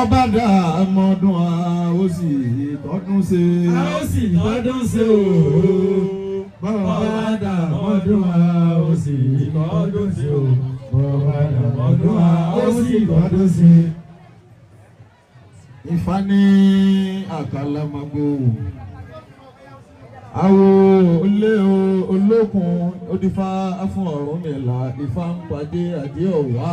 ọba dà mọ́dún a ó sì tọ́dún ṣe. A ó sì tọ́dún ṣe ooo. Ọba dà mọ́dún a ó sì tọ́dún ṣe ooo. Ọba dà mọ́dún a ó sì tọ́dún ṣe. Ifá ní àkàlàmàgbò. Àwo olé olókun ó dífá fún Ọ̀rúnmìlà. Ifá ń pàdé àdé ọ̀wá.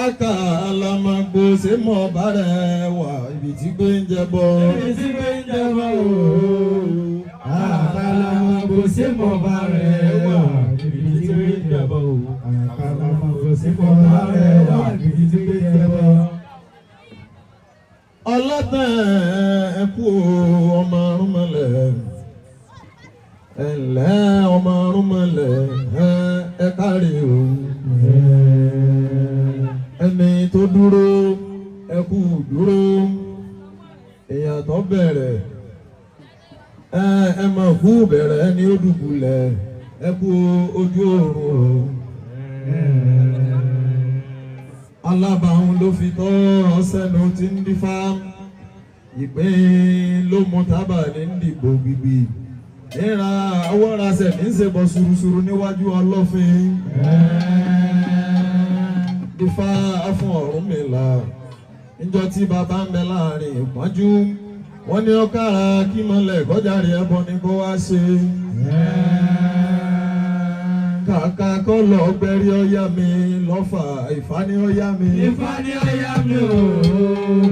Àkàlàmàgbò ṣé mọ̀ bá rẹ̀ wà ibi tí gbé ń jẹ bọ́. Ibi tí gbé ń jẹ bọ́ ooo. Àkàlàmàgbò ṣé mọ̀ bá rẹ̀ wà ibi tí gbé ń jẹ bọ́ ooo. Àkàlàmàgbò ṣé mọ̀ bá rẹ̀ wà ibi tí gbé ń jẹ bọ́. Ọlọ́tẹ̀ ẹ̀kú ọmọ Ọ̀rúnmọlẹ̀. Ẹ̀lẹ́ ọmọ Ọ̀rúnmọlẹ̀ ẹ káre o. Ẹni tó dúró ẹkú dúró. Èèyàn tó bẹ̀rẹ̀ ẹ mọ̀ kú bẹ̀rẹ̀ ẹni ó dùbúlẹ̀ ẹkú ojú oorun o. Alábàáhùn ló fi tọ́ sẹ́nu tí ń dífá. Ìpín ló mú tábà ní dìbò gbìgbì. Ìra awọ́rasẹ̀ ní ṣebọ̀ ṣuruṣuru níwájú Ọlọ́fin. Dífá fún Ọ̀rúnmìlà. Níjọ́ tí bàbá ń bẹ láàrin ìpọ́njú. Wọ́n ní ó kára kí mọ́lẹ̀ kọjáre ẹbọ ni kó wá ṣe. Kàkà kọ́ lọ gbẹ́rí ọ̀yá mi lọ́fà Ifá ní ọ̀yá mi. Ifá ní ọ̀yá mi ooo.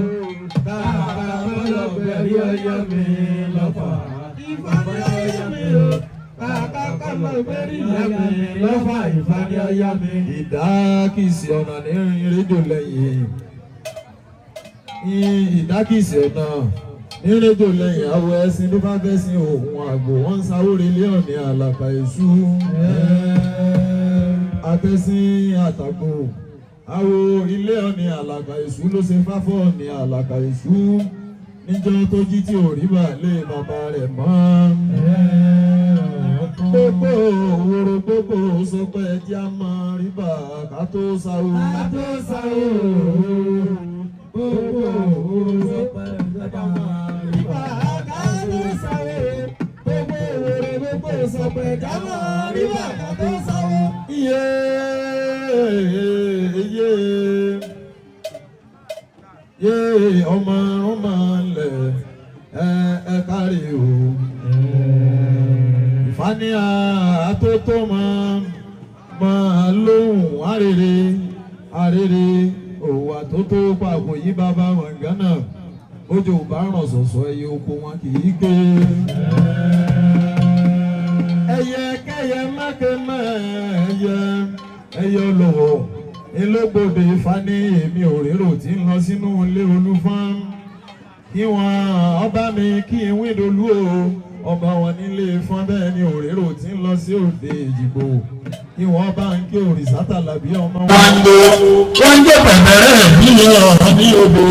Kàkà kọ́ lọ gbẹ́rí ọ̀yá mi lọ́fà. Ifá ní ọ̀yá mi ooo. Kàkà kọ́ lọ gbẹ́rí ọ̀yá mi lọ́fà. Ifá ní ọ̀yá mi. Ìdákìsì ọ̀nà ní rédíò lẹ́yìn. Ìdákìsì ọ̀nà ní rédíò lẹ́yìn àwọ̀ ẹ̀sìn ló bá fẹ́ sin òun àgbò wọ́n ń sáwóre ilé ọ̀nì àlàkà èṣù. Àtẹ̀sìn àtàgbò àwọ̀ ilé ọ̀nì àlàkà èṣù ló ṣe fáfọ́ ọ̀nì àlàkà èṣù. Níjọ́ tó jí tí ò rí bàálé bàbá rẹ̀ mọ́. Gbogbo òwòrò gbogbo sọ pé ẹjí á mọ rí bà ká tó sáwó. Ká tó sáwó. Gbogbo òwòrò sọ pé ẹjí á mọ rí bà ká tó sáwó. Gbogbo òwòrò gbogbo sọ pé ẹjí á mọ rí bà ká tó sáwó. Iye ọmọ Ọ̀rúnmọlẹ̀ ẹ káre o. Ifá ní àtótó máa lóhùn arére òwò àtótó pàgọ́ yí bàbá wọn gánà. Ojú bá ràn sọ̀sọ̀ ẹyẹ oko wọn kì í ké. Ẹyẹ kẹyẹ mákẹ́mẹ́ ẹyẹ olówó elógbòde Ifá ní èmi ò rérò tí ń lọ sínú ilé Olúfọ́n. Kí wọn ọba mi kí n wíndolú o. Ọba wọn nílé Ifọ̀n bẹ́ẹ̀ ni òrérò tí ń lọ sí òde Èjìgbò. Kí wọ́n bá ń ké òrìṣà Tàlàbí ọmọ wọn. Wọ́n ń jẹ́ pẹ̀lẹ́rẹ́ nínú ọ̀rọ̀ ní odò.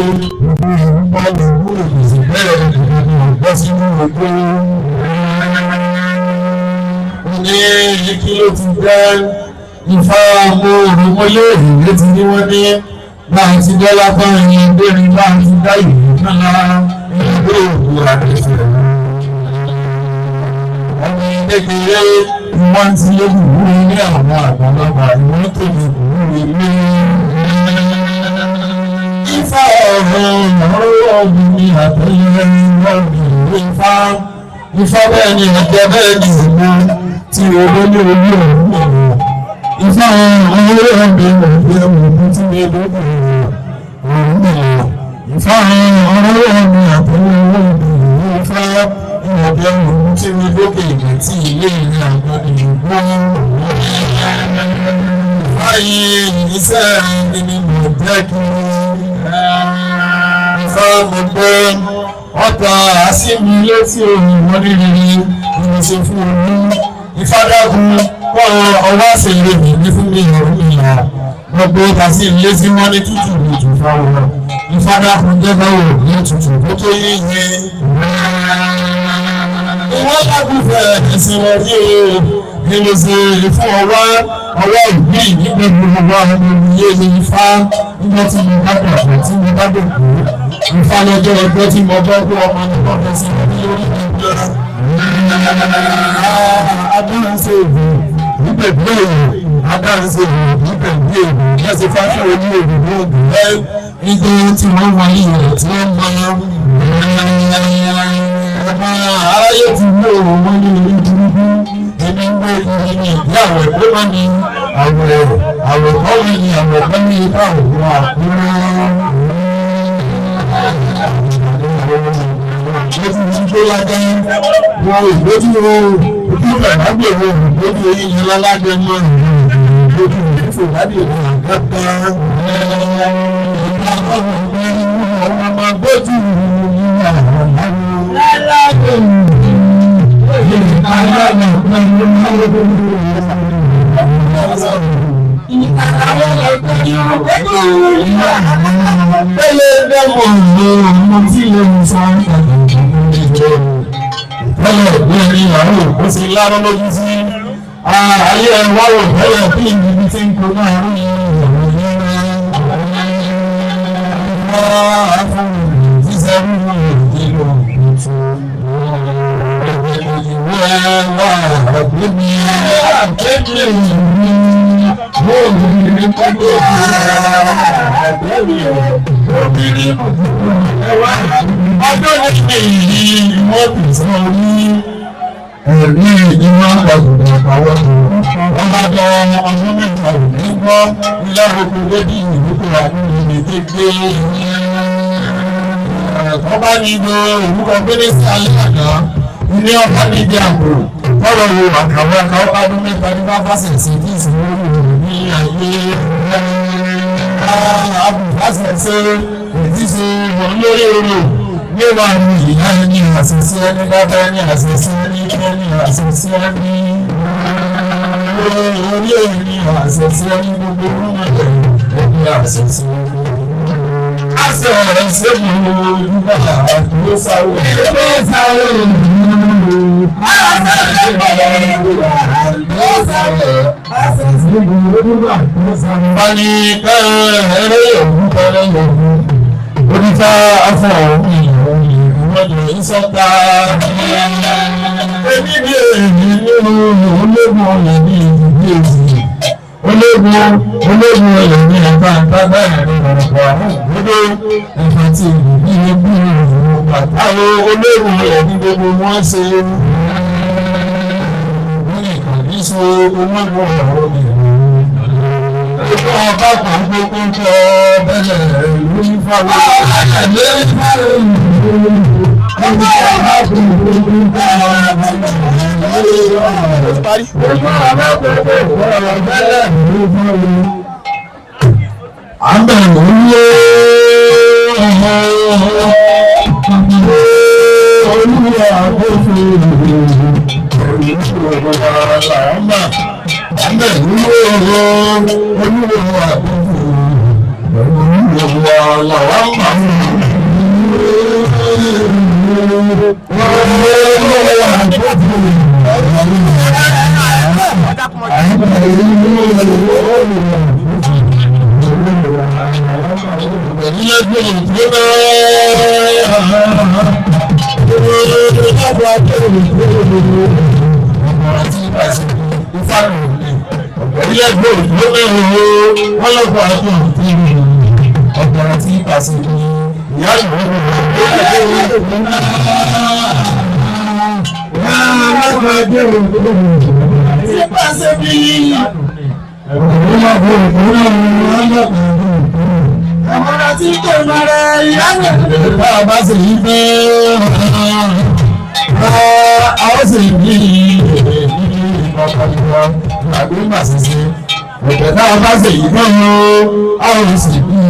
Gbogbo ìlú òkùnkùn bẹ́ẹ̀ gbọ́ sínú odò. Wọ́n ní kí ló ti jẹ́ Ifá ọmọ Òrùmọlé ìwé ti ní wọ́n ní láti ti dọ́lá fáyín lórí láti dá ìlú kánlá ìlú òwúrọ̀ àdéṣe. Ọmọ kékeré ni wọ́n ti lé ìwúrí ní àwọn àgbàlagbà ìwọ́n tó ní ìwúrí ní. Ifá ọ̀rọ̀ ọ̀gbìn ní àtẹ̀yẹ ìwọ̀n ìwé Ifá bẹ́ẹ̀ ni ẹ̀jẹ̀ bẹ́ẹ̀ ni ìwọ tí olóyè olú ọ̀hún ọ̀hún. Ifá ọ̀rọ̀ ọ̀gbìn ọ̀gbìn ọ̀gbìn tí mi lókè ọ̀hún ọ̀hún. Ifá ọ̀rọ̀ ọ̀gbìn àtẹ̀yẹ ọ̀gbìn Ifá ọ̀gbìn ọ̀hún tí mi lókè ìgbà tí ilé ìrìn àgbọn ìgbó. Báyìí ìgbésẹ̀ ìdíni mọ̀ jẹ́ kí Ifá mo gbé ọ̀tá àsìmí létí òyìn wọn nílé ìrìnsẹ̀ fún olú. Ifá dákun kọ́ ọwọ́ àṣẹyẹ mi ní fún mi ọ̀rọ̀ ìyá gbogbo tàṣí ilé tí wọ́n ní tútù lòtù fáwọn. Ifá dákun jẹ́ báwo ní tútù tó tó yíyẹ. Ìwọ́n lágùnfẹ̀ ẹ̀sìn wọn rí o nílò sí fún ọwọ́ ìgbé ìgbẹ́ gbogbo àwọn olùyé ní Ifá nígbà tí mo bá dàgbà tí mo bá dòkú Ifá lọ́jọ́ ọjọ́ tí mo bọ́ pé ọmọ mi kọ́ fẹ́ sí ọdún lórí ìgbà adáhùnsẹ̀ èdè níbẹ̀ bí èyí adáhùnsẹ̀ èdè níbẹ̀ bí èyí lẹ́sẹ̀ fáfẹ́ oní èdè ní ògùn ẹ̀ nígbà tí wọ́n wáyé rẹ̀ tí wọ́n máa aráyé ti mú òun wọn ní orí burúkú ẹni ń gbé ìrìn ìdí àwọ̀ ẹ̀kọ́ máa ní àwọ̀ kọ́ mi ní àwọ̀ kọ́ ní ipa òun àkúrẹ́ lójú tó lájẹ́ wọn ìgbójú ojú ìgbàgbé wọn ìgbójú eyín yẹn lálájẹ mọ́ ìgbójú ìfòwádìí wọn àgbàgbà ọmọ gbójú ayé ẹ̀wá rò bẹ́ẹ̀ bí ibi tí ń kó náà rí ẹ̀rí ìmọ̀ ọ̀gbìn àpàwọ̀ wọn bá jọ ọdún mẹ́ta òní gbọ́ ilé oko lójú ìlúkọ̀ àdúgbò ní gbégbé wọ́n bá ní lo orúkọ mínísítà lẹ́yàdá ilé ọba níbi àpò tọ́lọ̀ wo àkàwọ́ àkàwọ́ ọdún mẹ́ta ní bá fásitì sí kí ìsìnkú ní ayé abùfásitì ìdíje wọn lórí oró níwà ní ìyá ní àṣìṣe ní bàbá ní àṣìṣe ní kẹ́ ní àṣìṣe ní orí èyí ní àṣìṣe ní gbogbo rúmọ̀lẹ̀ ní àṣìṣe ní. Àṣẹ rẹ̀ ṣe mú nígbà tó sáré. Ilé sáré òun. Àṣẹ rẹ̀ tó sáré. Àṣẹ rẹ̀ tó sáré. Wọ́n ní kẹ́rẹ́ òun kẹ́rẹ́ òun. Onífà afọ òun ìwọ́dọ̀ ìsọ́ta. Èmi bí èyí nínú ológun ọ̀yẹ̀ ní ìdílé èyí. Ológun ọ̀yẹ̀ ní ẹ̀ka àgbàgbà ìrìn ọ̀pọ̀ àwọn òwúrọ̀ ẹ̀fà tí ìbí ẹbí ìrìn bàtà ológun ọ̀yẹ̀ ní gbogbo wọn ṣe. Wọ́n lè kàn ní so ológun ọ̀rọ̀ ìrìn. Ẹgbẹ́ ọba kan gbogbo ń kọ́ bẹ́lẹ̀ ìlú ìfàwọ́. Àyàlẹ́ ìfàwọ́ ìlú. Ẹgbẹ́ ọba kan gbogbo ń kọ́ àbẹ̀wò yé olúwa àkóso ọ̀làmà àbẹ̀wò yé olúwa àkóso ọ̀làmà. Àwọn tí kò mọ̀rẹ́ ìyá rẹ̀ bá bá sì yí pé àwọn sì ní ìgbàgbọ́ àgbé màṣíṣe ọ̀pẹ̀ náà bá sì yí pé àwọn sì ní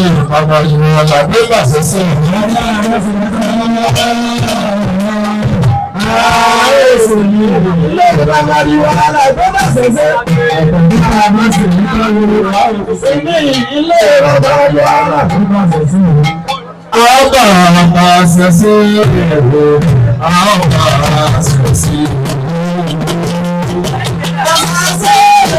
ìgbàgbọ́ àgbé màṣíṣe. Ilé ìgbàgbọ́ ni wàhálà ìgbẹ́ màṣíṣe. Ilé ìrọ̀bà yọ ara fún àṣẹ̀sí. Ọba àṣẹ̀sí ẹ̀rọ ọba àṣẹ̀sí. Ọba àṣẹ̀sí.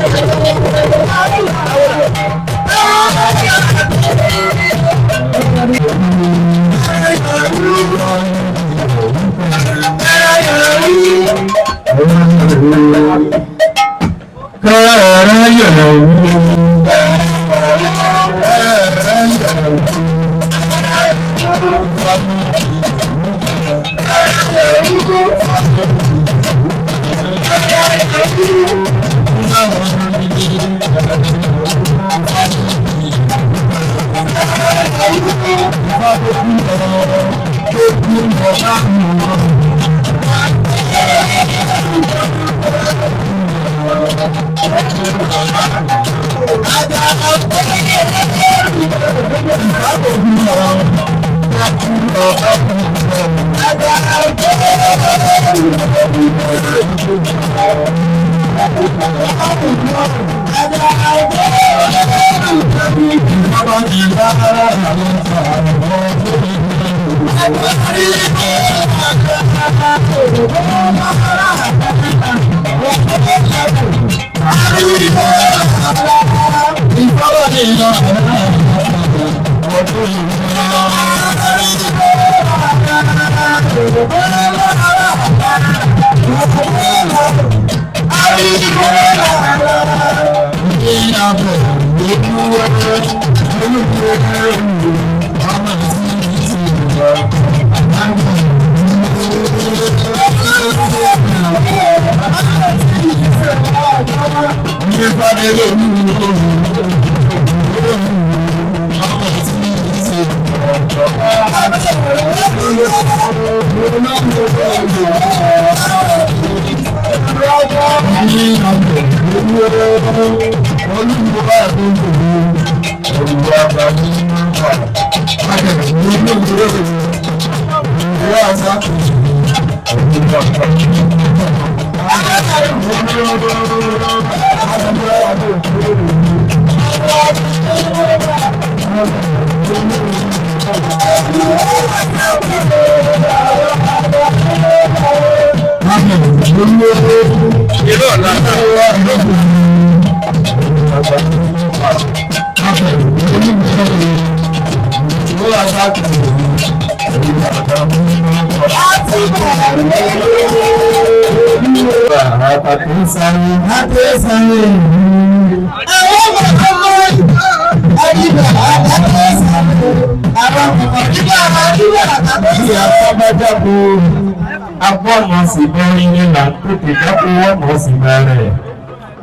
Sì bẹ́ẹ̀ ní là ń tètè jákó wọ́n mọ̀ sí bẹ̀rẹ̀.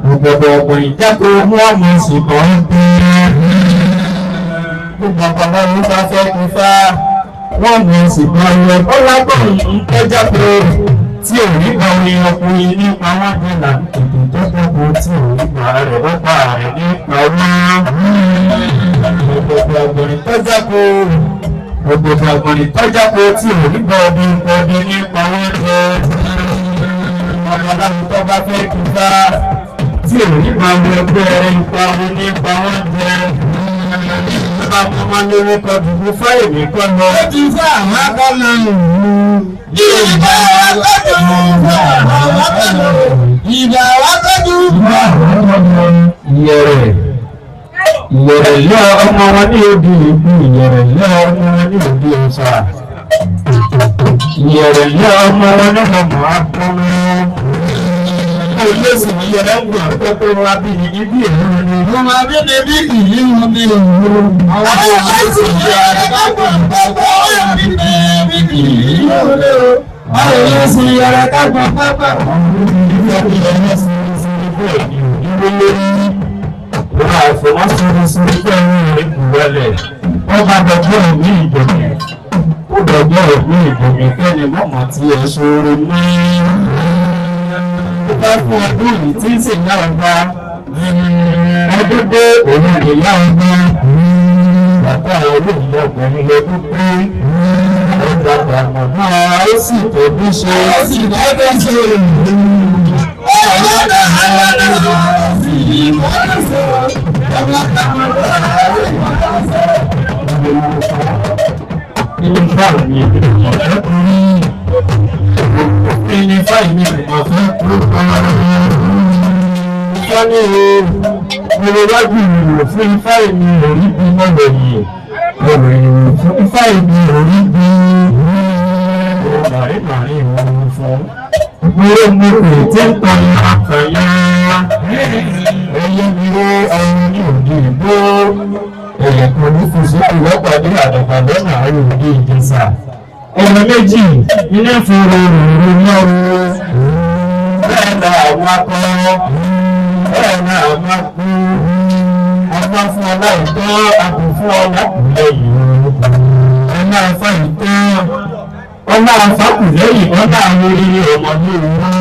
Gbogbo ọ̀pọ̀ ìjákó wọ́n mọ̀ sí bọ̀ ń bẹ́. Gbogbo ọ̀pọ̀lọpọ̀ ló bá fẹ́ kú fá. Wọ́n mọ̀ sí bọ̀ ń lọ. Ó lágbọ̀n ń tẹ́ jákó tí ò rí bá orin ọkùnrin nípa wọ́n dé là ń tètè jákó tí ò rí bá rẹ̀ lọ́pàá rẹ̀ nípa wọ́n. Gbogbo ọ̀gbọ̀n tó jákó. Gbogbo ọ̀gbọ̀n tó jákó tí ò rí bá ọdún nípa wọ́n jẹ́. Ọmọdé tó bá fẹ́ kí bá tí ò ní máa wọ ẹgbẹ́ ipa wọn nípa wọn jẹ. Bá wọn máa ní orúkọ dùdú fáìlì kan lọ. Ó ti fẹ́ àwọn akọ́nà ìgbà wákàtí ìgbà wákàtí ìyẹ̀rẹ̀ lé ọmọ wọn ní òbí ìbú ìyẹ̀rẹ̀ lé ọmọ wọn ní òbí ọ̀sà. Ìyẹ̀rẹ̀ lé ọmọ wọn ní ọmọ akọ́nà. Olóòsì ní yẹn lẹ́gbọ̀n àkọ́kọ́ wa bí ibi ìlú ni. Mo máa bí ní bí ìlú wọn bí ìlú. Àwọn olóòsì ní yẹn lẹ́gbọ̀n àkọ́kọ́ wa bí ibi ìlú. Àwọn olóòsì ní yẹn lẹ́gbọ̀n àkọ́kọ́ wa bí ibi ìlú. Wọ́n á fọwọ́ sọ̀rọ̀ sí ẹgbẹ́ rẹ̀ kúrẹ́lẹ̀. Wọ́n bá dọ̀gbọ́n ní ìdòmí. Ó dọ̀gbọ́n ní ìdòmí kẹ́ni mọ̀mọ́ tí ẹ ṣòro ní. Bá fún ọdún yìí tí ń sìn náà bá ọdún dé òun ìyá ọgbà bàbá olóògbé ọkùnrin lọ́dún pé ọjà àgbàmọ̀ náà ó sì tóbi ṣe ó sì dábẹ́ ṣe ọlọ́dà aláàdá sí ìmọ̀lẹ́sẹ̀ ọlọ́dà ilé fáwọn ní ọ̀dọ́kùnrin ní fáìlì ní ọ̀fẹ́ ìfọ́ní ìrọ̀lájú ìrò fún fáìlì orí bí mọ́lẹ̀ yìí ọ̀rọ̀ ìrò fún fáìlì orí bí màrí ìwọ̀n fún mọ́rọ̀ tí ń tọ́ àkàyà ẹyẹ ìró ọrùn ní òde ìbò ẹ̀yẹ̀kùn ní fòsókè lọ́pàdé àdàgbà lọ́nà àárín òde ìjẹsà. Ọmọ méjì ilé ìfòrò òrùn lọ́rùn bẹ́ẹ̀ náà àwọn akọ́rọ́ bẹ́ẹ̀ náà àwọn akú ọgbọ́n fún ọláìtọ́ àpò fún ọlọ́kùnrin yìí ọ̀nà àfa ìtọ́ ọ̀nà àfa kù lẹ́yìn ọ̀nà àwọn oríire ọmọdé wọn.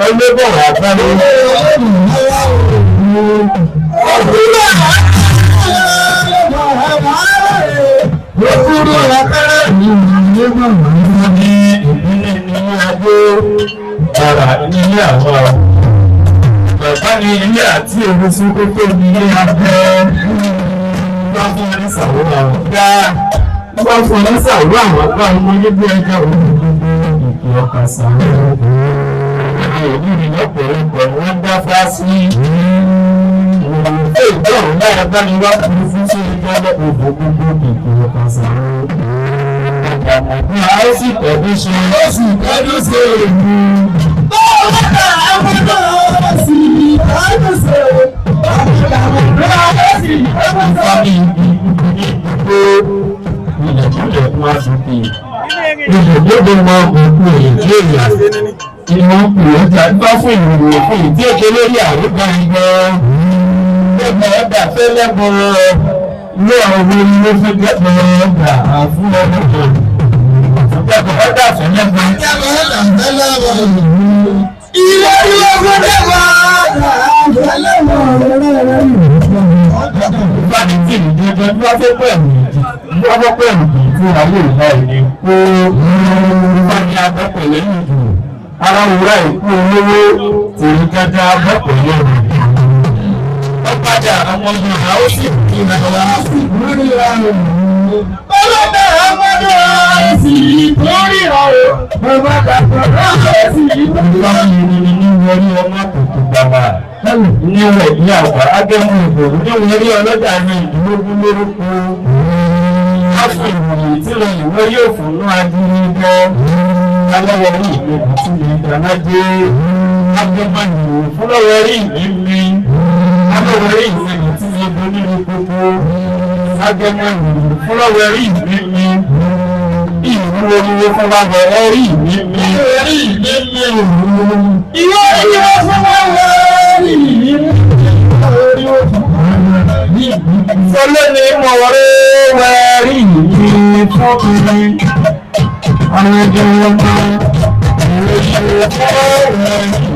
Ọlọ́bọ̀ wà báyìí. Òkúrò lápẹ́rẹ́ ìlú mọ̀mọ́ ní ìpínlẹ̀ ní Adó ọ̀rà ilé àwọn bàbá ní ilé àti èrúsí kókó ní ilé abẹ́ wọ́n fún ní sàwọ́ àwọn gbá wọ́n fún ní sàwọ́ àwọn gbá ọmọ níbi ẹjọ́ òun gbogbo ìpè ọkà sàwọ́ òbí mi lọ́pọ̀lọpọ̀ wọ́n dá fásí ìgbà òun náà bá ní wá fún sí ìjọba òbò gbogbo ìpè ọkà sàwọ́ àmọ̀bí a ó sì tẹ̀lé ṣe ó sì tẹ́lú ṣe èmi. Bọ́ọ̀lá àmọ́dọ̀ sì tẹ́lú ṣe bọ́ọ̀lá àmọ́dọ̀ sì tẹ́lú ṣe. Ìfọ̀mí ìgbìgbò ilẹ̀ fún aṣòfin. Ìgbògbò wọn gbogbo èdè èèyàn. Ìmọ̀ ìrọ̀jà gbọ́ fún ìròyìn fún ìdí èdè lórí àrùbá ẹgbẹ́. Ẹgbẹ́ ẹgbà fẹ́ lẹ́bọ̀ọ́. Ilé àwọn ọmọ ilé fẹ́ gbẹ́gbẹ́ ẹgbà fún ọdún. Ọ̀dà fún lẹ́gbẹ́. Ilé ìwé fún lẹ́gbẹ́. Ìbáni tí ìdíjọ́ ní wọ́n fẹ́ pẹ̀lú ìjọba pẹ̀lú fún àwọn ìlà ìní kó ìbáni abẹ́pẹ̀ lẹ́yìn ìdù. Ara òwúrọ̀ ìkú olówó tèmi kẹta abẹ́pẹ̀ lẹ́yìn. Ọ̀padà àwọn Yorùbá ó sì kí ìrànwọ́ sí lórí ìrànwọ́. Ọlọ́dà àmọ́dé àìsí ìtòrí ọ̀rọ̀. Bàbá dàpọ̀ àìsí ìtòrí ọ̀rọ̀. Ní wọlé ọmọ àkókò bàbá. Ní wọ̀ ní àgbà Ágẹ́mú ìgbòho. Ní wọlé ọlọ́dà ní ìdúrógún lórúkọ. Wọ́n fi ìròyìn tí lọ ìwé yóò fún ní adúlé gbọ́. Alọ́wọ́ rí ìlú tí lè dáná dé. Agbẹ́mọ̀ ìròyìn fúnlọ́wọ́ rí ìlú Agbẹ́wẹ̀rí ìwéni tí ó bọ́ nínú gbogbo agbẹ́wẹ̀rí fúnlọ́wẹ̀rí ìgbìmí ìlú oríwó fúnlọ́wẹ̀rí ìgbìmí ìwérí ìgbìmí òru ìwé oríwó fúnlọ́wẹ̀rí ìgbìmí sọlẹ́ni mọ̀wọ́rẹ́ wẹ̀rí ìgbìmí fúnbìnrin àwọn ẹgbẹ́ wọn náà ìwé fúnlọ́wẹ̀rí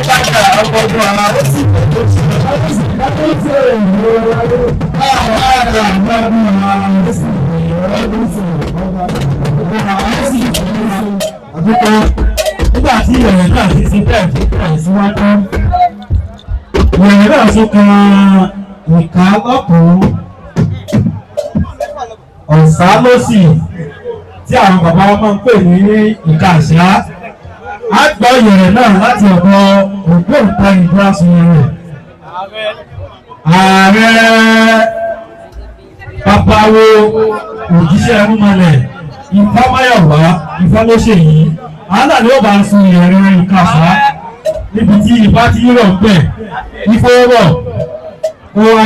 Thank you. ọgbọ́dọ̀ àwọn sì tó ṣe àwọn sì dákẹ́ tí ó rẹ̀ ní ọ̀rọ̀ àwọn ará àgbàdo àwọn sì ọdún sí àwọn sì àdúgbò nígbà tí ìrẹ̀lẹ̀ náà ti ti bẹ̀rẹ̀ síwájú ìrẹ̀lẹ̀ náà tún kan ìka lọ́kùnrin ọ̀sá lọ́sì tí àwọn bàbá wọn máa ń pè ní ìka àṣà á gbọ́ ìrẹ̀lẹ̀ náà láti ọ̀dọ̀ ògbóǹtarì ìdúrásùn rẹ̀ ààrẹ babawo òjíṣẹ́ ẹrúmọlẹ̀ Ifámáyọ̀wá Ifálóṣèyí àádà ni ó bá sun ìrẹ̀lẹ̀ ìka àṣà níbi tí ìbá ti rọ̀ ń bẹ̀ ìfowórọ̀ ó wá.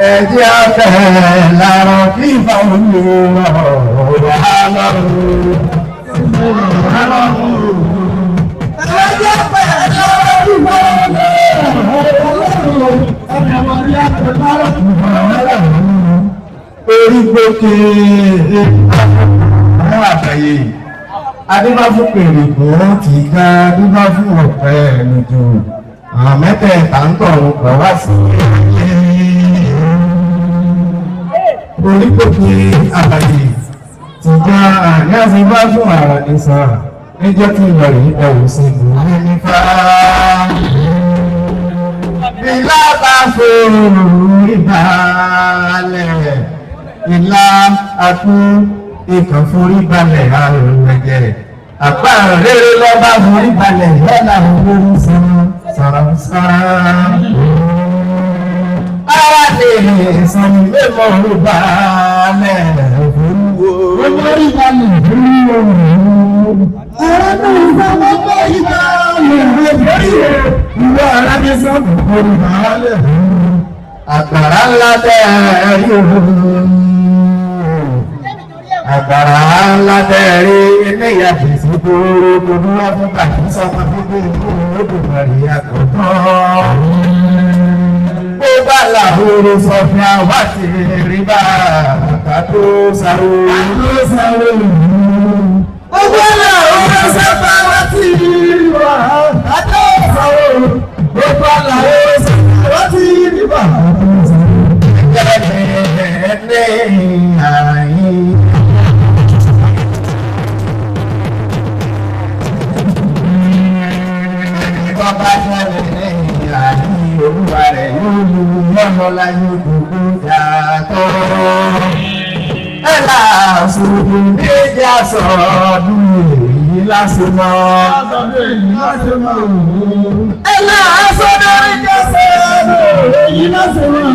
Ẹ̀jẹ̀ afẹ́ làrọ̀ kí ìfàwọn olùrọ̀ ọ̀rọ̀ alọ́run. Ẹ̀jẹ̀ afẹ́ làrọ̀ kí ìfàwọn orí gbókè àwọn àgbáyé adébáfún pèrè fún ti ká adébáfún ọ̀pẹ lójú àwọn mẹ́tẹ̀ẹ̀ta ń tọ̀run pọ̀ wá sí orí gbókè àgbáyé ti ká àní adébáfún àrà nìsà níjọ́ tí ìwà rí ẹ̀wù sí ìlú nípa ìlà bá fòrò ìbàlẹ̀ ìlà àtú ìkàn forí balẹ̀ àrùn ẹ̀jẹ̀ àpá rere lọ́ba forí balẹ̀ yọ́nà olórí sọ̀rọ̀sọ̀rọ̀ ara lè sàn mẹ́mọ̀ ló balẹ̀ olórí balẹ̀ olórí ara lè sàn mẹ́mọ̀ ìbálẹ̀ ìwọ alábí sọ́ọ̀bù forí balẹ̀ àgbàrá ńlá tẹ́ẹ̀rí àgbàrá ńlá tẹ́ẹ̀rí ilé ìyàtọ̀ sí kóró gbogbo wọn fún bàtí sọ́mọ gbogbo ìgbòho obìnrin àkọ́kọ́ ó bá làhóró sọ fún àwọn àti rí bá àkàtó sáró ó bá làhóró sọ fún àwọn àti rí bá àkàtó sáró ó bá làhóró sọ fún àwọn àti rí bá àkàtó sáró. Bàbá jáde lẹ́yìn àní olúwa rẹ̀ yóò lu mọ́nọ́lá yóò gbogbo yàtọ̀. Ẹ̀là àṣùkù méjì àṣọ̀ọ́dún èyí lásìmọ́. Ẹ̀là àṣọ̀ọ́dún méjì àṣọ̀ọ́dún èyí lásìmọ́.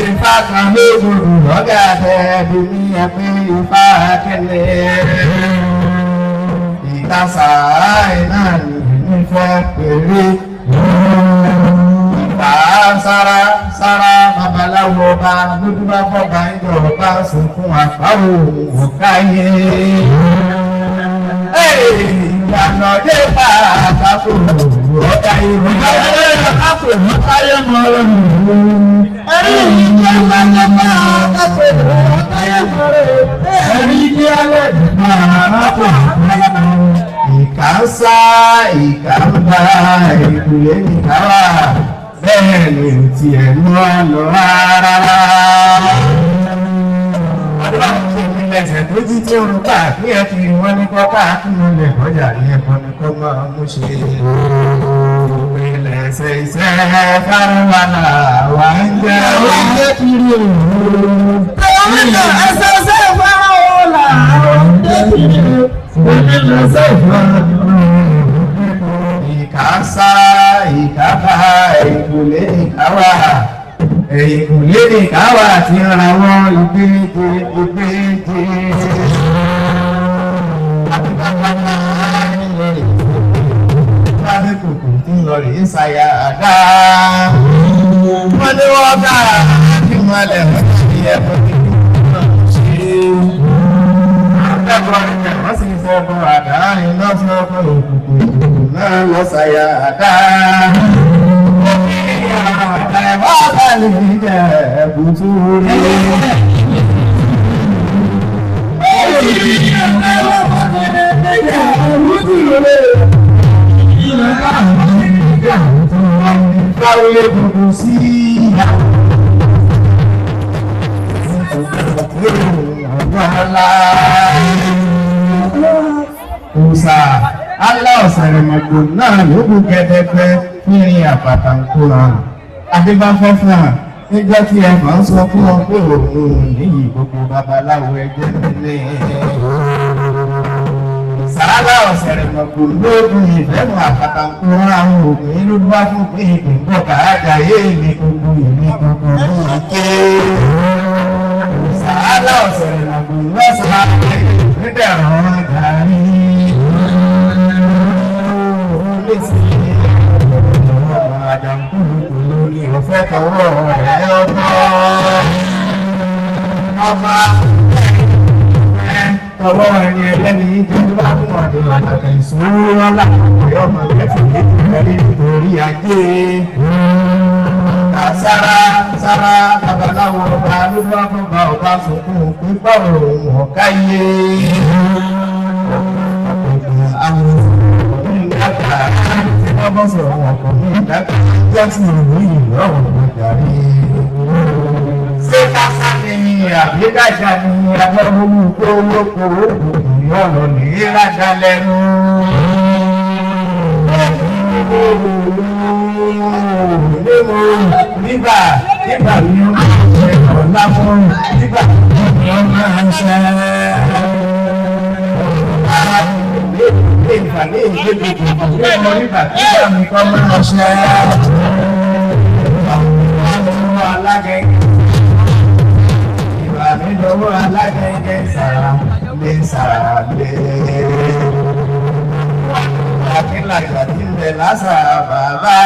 Ifá kan ló gbòòrò lọ́gà tẹ́ẹ̀bí ní ẹgbẹ́ Ifá kẹ́lẹ́. Ìtàsà iná ní fẹ́ pèrè. Ìfà sára babaláwo ọba lójú bá fọ́ba ìjọba sunkún àpáwò òkáyé. Ìyànà dé bá àpapọ̀ ọ̀gá ìròyìn àpapọ̀ ọ̀káyé mọ́ ọ̀rọ̀. Ẹ̀rí ìjọba lọ́pàá àpapọ̀ ọ̀káyé mọ́ ọ̀rọ̀. Ẹ̀rí ìjọba lọ́pàá àpapọ̀ ọ̀káyé mọ́ ọ̀rọ̀. Ìkà ń sá ìkà ń bá ìkùlé nìkà wà bẹ́ẹ̀ ni ti ẹ̀ lọ́ lọ rárá. Ẹsẹ̀ tó jí tí orun bá kí ẹ fi wọ́n ní kọ́kọ́ àkínúlẹ̀ ọjà ní ẹ̀kọ́ ní kọ́ máa mú ṣe. Ìpìlẹ̀ṣẹ̀ iṣẹ́ kárànlá wà ń jẹ́ oúnjẹ kiri òun. Ìpìlẹ̀ṣẹ̀ ẹsẹ̀ fara ọ̀la oúnjẹ kiri òun. Ìpìlẹ̀ṣẹ̀ fara ọ̀la. Ìkàsá ìkàbá ìkùlé ìkàwá. Ìkùlé ìkàwá ti ra wọ́n ìgbéjì. Lábẹ́ kòkò tí ń lọ rí ṣàyà àdá. Wọ́n ní wọ́n bá kí wọ́n lẹ̀ wọ́n ti ẹ̀kọ́ kékeré náà ṣe. Akẹ́kọ̀ọ́ ni wọ́n sì fọ́ ọkọ̀ àdá iná fún ọkọ̀ òkùnkùn náà lọ ṣàyà àdá. lè jẹ́ ẹ̀bùtú rí. Báwo lè gbogbo sí Òòsà aláọ̀sẹ̀rẹ̀ mọ̀gbò náà ló kú gẹ́gẹ́gẹ́ nírin àpàtà ń kóra. Adébáfẹ́ fún à níjọ́ tí ẹ máa ń sọ fún ọ pé òun níyì gbogbo babaláwo ẹgbẹ́ nílé. Sàálà ọ̀sẹ̀rẹ̀ mọ̀gbò lóògùn ìfẹ́nu àpàtà ń kóra àwọn òògùn yìí ló bá fún pé ìgbìmọ̀ kàájà yé mi gbogbo ìní gbogbo ní ké. Sàálà ọ̀sẹ̀rẹ̀ mọ̀gbò lọ́sàn-án nídẹ̀rọ̀ gàrí. Àjàǹkúlùkùlù ni òfẹ́ tọwọ́ rẹ̀ ọgbọ́. Ọba tọwọ́ ẹni ẹlẹ́ni tó bá fún ọdún àtàkà ìṣòro ọlá ọ̀yọ́ ọmọ ẹ̀fọ́ nítorí nítorí ajé. Sára babaláwo ọba ló bá fọba ọba sunkún pípa òun ọ̀káyé. Àwọn ìdáka tí wọ́n bọ́ sọ̀rọ̀ wọn kò ní ìdáka láti ìròyìn lọ́wọ́ ìgbàrí. Ṣé káṣá ni àbíkáṣá ni agbẹ́mọ́lú tó lóko òkùnkùn ọ̀rọ̀ ní rájà lẹ́nu? Nígbà ni ó máa ń ṣe ọ̀la fún nígbà ni ó máa ń ṣe. Ìpàdé ìgbébí ìgbé ọmọ nígbà tí wọ́n mi kọ́ máa ṣe àwọn alágẹ̀gẹ̀. Ìwà mi lọ́wọ́ alágẹ̀gẹ̀ sàrà lé. Akínlàjà tí ń bẹ lásà bàbá.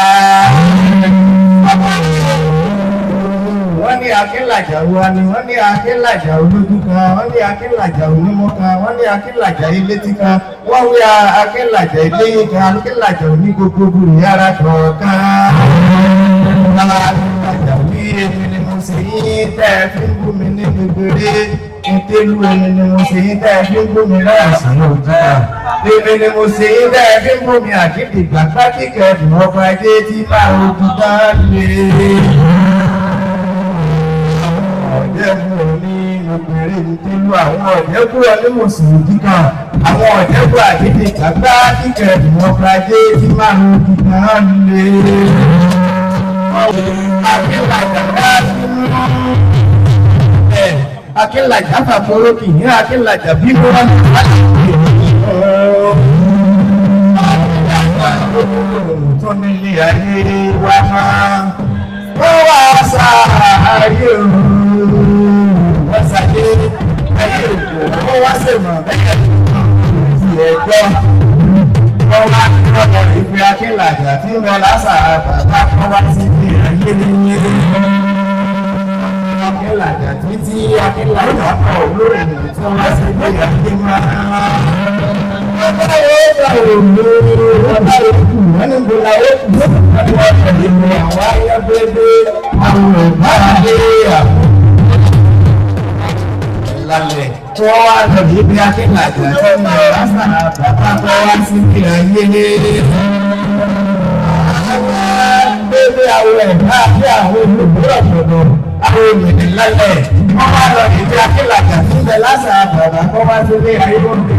Wọ́n ní akínlàjà wa ni wọ́n ní akínlàjà olójú kan, wọ́n ní akínlàjà onímọ̀ kan, wọ́n ní akínlàjà ilétí kan, wọ́n wí akínlàjà iléyé kan, akínlàjà onígbogbo burú yára kọ̀ọ̀kan. Akínlàjà wí èmi ni mo ṣe yín tẹ́ ẹ fi ń bú mi ní gbègbèrè. Ìtẹ́lú èmi ni mo ṣe yín tẹ́ ẹ fi ń bú mi láìsí òjìká. Èmi ni mo ṣe yín tẹ́ ẹ fi ń bú mi àkíndì gbàgbá kíkẹ́ ẹ̀dùn ọkọ̀ ajé tí máa òjìká lè. Ọ̀jẹ̀bù ní obìnrin tó lu àwọn ọ̀jẹ̀bù onímọ̀sùlùmí kan, àwọn ọ̀jẹ̀bù àdédé gbàgbá kíkẹ́ ìwọ̀n ajé tí máa ń kíkà lé. Akínlàjà fàfọ́rọ́kì ní Akínlàjà bí wọ́n láti pè é. Tó nílé ayé wá máa wọ́n wá sáàáyé wọ́n sáyé ayé òkú wọ́n wá sèmọ̀ bẹ́ẹ̀ ti ẹ̀jọ́ wọ́n wá lọ́wọ́ ìgbé Akínlàjà tí ń bẹ lásà bàbá wọ́n wá sí ilé ayé ní Akínlàjà títí Akínlàjà kọ̀ lórí tí wọ́n wá sí ilé ayé máa. Ọba yóò gbà òòlù ọba yòókù wọ́n ní gbọ́dọ̀ yókù wọ́n tẹ̀lé mi àwọn ayọ́bẹ̀ẹ́bẹ̀ àwọn ìbáradé àwọn ìlànà tí wọ́n wá lọ ní ibi Akínlàjà tí wọ́n lọ lásán bàbá tó wá sí ìlà yélé. Àwọn bébé àwọn ẹ̀dá àti àwọn olùgbòrò ọ̀dọ̀ àwọn ènìyàn lálẹ́ wọ́n wá lọ ní ibi Akínlàjà tí wọ́n lọ lásán bàbá tó wá sí ilé ayé lóde.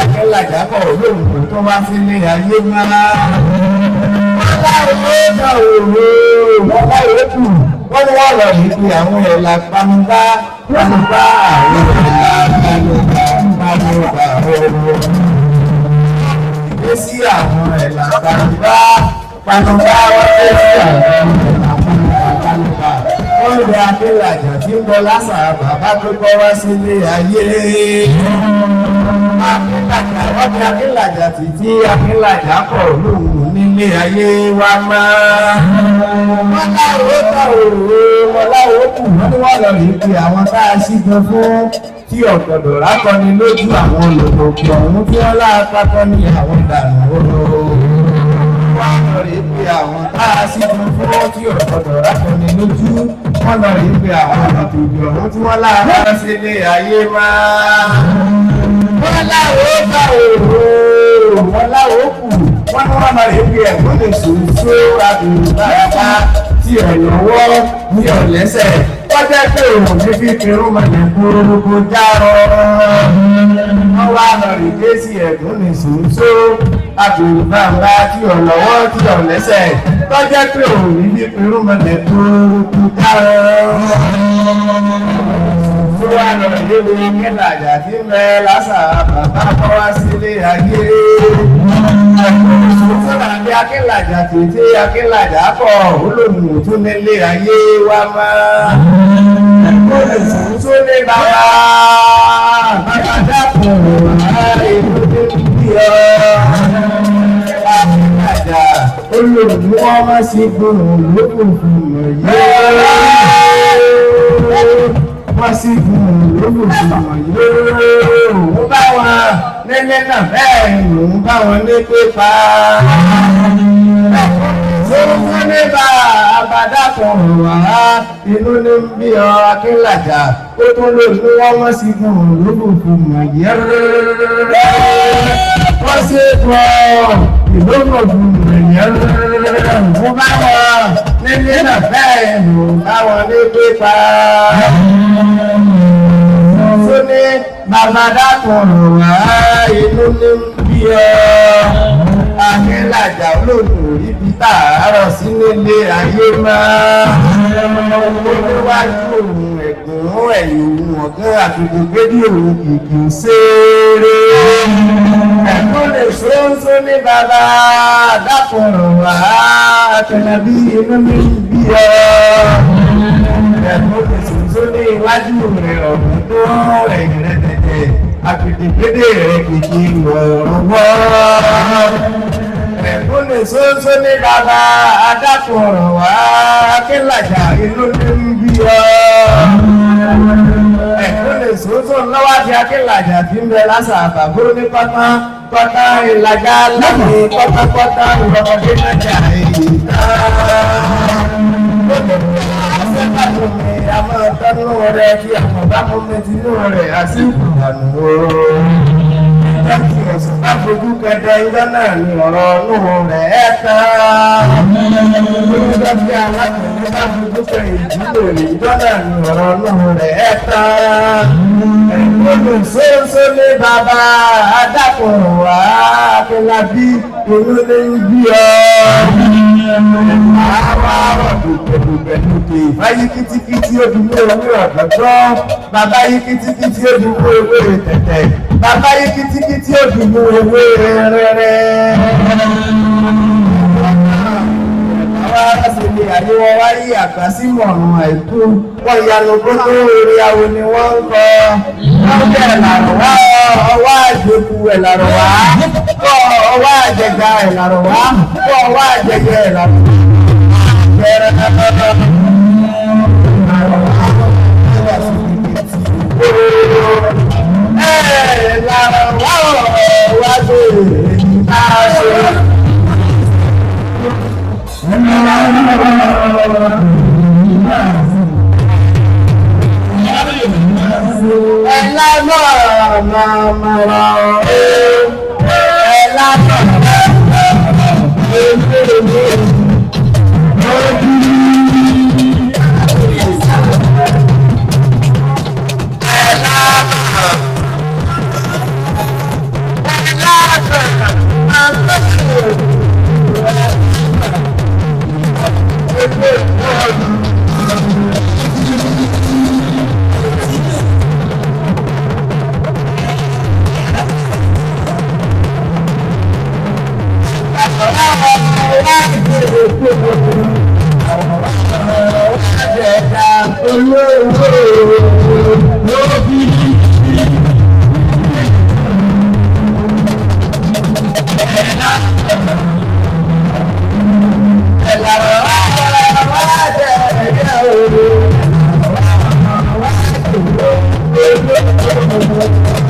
Akínlàjà kọ̀ olóògùn tó wá sílé ayé máa. Aláwọ̀ ọ̀gá òwò ọ̀gá ìrẹ́kù wọ́n ní wọ́n lọ yìí pé àwọn ẹ̀là panubá àwọn ẹ̀là ọ̀rọ̀. Ìgbé sí àwọn ẹ̀là panubá wọ́n fẹ́ sí àwọn ẹ̀là panubá. Wọ́n lè Akínlàjà tí ń bọ̀ lásà bàbá tó kọ́ wá sílé ayé. Akínlàjà títí Akínlàjà kọ̀ lóhùn nílé ayé wa máa. Wọ́n láwọ́ tà òru, wọ́n láwọ́ kù, wọ́n ní wọ́n lọ rí pé àwọn tá a ṣígun fún tí ọ̀gọ̀dọ̀ rákọni lójú àwọn olùkọ́ ọ̀hún tí wọ́n láàpapọ̀ ní àwọn ìdànù oró. Wọ́n lọ rí pé àwọn tá a sì fún fún tí ò gbọdọ̀ rákọ̀ọ́ni lójú wọ́n lọ rí pé àwọn ètò ìjọ̀rún tí wọ́n láàárọ̀ sí ilé ayé máa. wọ́n láwọ́ bá òòrò wọ́n láwọ́ kù wọ́n ní wọ́n lọ rí pé ẹ̀gbọ́n lè ṣòṣó àbùrù bàbá tí ò lọ́wọ́ tí ò lẹ́sẹ̀ wọ́n jẹ́ pé òun ní fífirún mọ̀lẹ́ kúrúkú járọ̀ wọ́n wá lọ rí dé sí ẹ̀gbọ́n lè ṣòṣó àbùrù bàbá tí ò lọ́wọ́ tí ò lẹ́sẹ̀ wọ́n jẹ́ pé òun ní fífirún mọ̀lẹ́ kúrúkú járọ̀ tó wà lọ ìléwé kẹlàjà tí ń bẹ lásà bàbá kọ́ wá sílé ayé. Sọ́nà bí akínlàjà tètè akínlàjà kọ̀ olóhùn tó nílé ayé wá máa. Olùsùn tó ní bàbá bàbá dàpọ̀ èlò tó ń bí ọ. Akínlàjà olóhùn wọn má sí gbóhùn lókùn fún mọ̀ yé. Wọ́n sì fún olóògùn yóò bá wọn nílé náà bẹ́ẹ̀ ló ń bá wọn ní pípa. Sọ́kún níbà àbádá kan wá inú ní bí ọ akínlàjà ó tún lè ní wọ́n sì fún olóògùn yẹ́. Wọ́n sì fún ìlóògùn yẹ́ fún bá wọn nílé náà bẹ́ẹ̀ ló ń bá wọn ní pípa. Sóní bàbá dákùnrùn wá inú ní bí ọ. Akínlàjà olóògùn ibi tààrọ̀ sí nílé ayé máa. Olúwájú òun ẹ̀gùn ẹ̀yìn òun ọ̀gán àtúntò gbédí òun kìkì ṣeré. Ẹ̀kún lè ṣóńṣó ní bàbá dákùnrùn wá. Akínlàbí inú ní bí ọ. Ẹ̀kún lè ṣóńṣó ní iwájú rẹ̀ ọ̀gbìn tó ẹ̀yìn rẹ̀ tẹ̀tẹ̀ àpètèkédè rẹ̀ kìkì wọ̀ọ̀rọ̀wọ́. Ẹ̀kún lè ṣóńṣó ní bàbá adákùnrùn wá Akínlàjà inú ní ń bí ọ. Ẹ̀kún lè ṣóńṣó lọ́wọ́ di Akínlàjà tí ń bẹ lásà àbàbó ní pátápátá ìlàjà láti pátápátá ìrọ̀mọdé nájà èyí náà. Àmọ́ tánú rẹ̀ kí àwọn bá mú mi tinú rẹ̀ àsìkò ànú ooo. Láti ẹ̀sùn bá fojú kẹ̀dẹ̀ ìjọ náà ni ọ̀rọ̀ ọ̀nù rẹ̀ ẹ̀ tán. Olùdó bí alákùnrin bá fojú kẹ̀ ìdílé ìjọ náà ni ọ̀rọ̀ ọ̀nù rẹ̀ ẹ̀ tán. Olùsóńsó ní bàbá adákùnrin wá Akínlábí inú ní ń bí ọ. Àwọn dùgbẹ̀dùgbẹ̀ lókè ìfáyí kìtìkìtì odùnú ewé ọ̀dọ́dọ́. Bàbá yí kìtìkìtì odùnú ewé tẹ̀tẹ̀. Bàbá yí kìtìkìtì odùnú ewé rẹ̀rẹ̀. Àwọn aráṣẹ́lẹ̀ àyẹ̀wò wáyé àgbà sí mọ̀rùn àìkú. Wọ́n yanu gbogbo orí awo ni wọ́n ń kọ. Wọ́n jẹ́ ẹ̀làrọ̀ wá ọwọ́ àjẹkù ẹ̀làrọ̀ wá. Kọ́ ọwọ́ àjẹgà ẹ̀làrọ̀ wá. Kọ́ ọwọ́ àjẹgà ẹ̀làrọ̀ wá.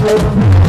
Thank you.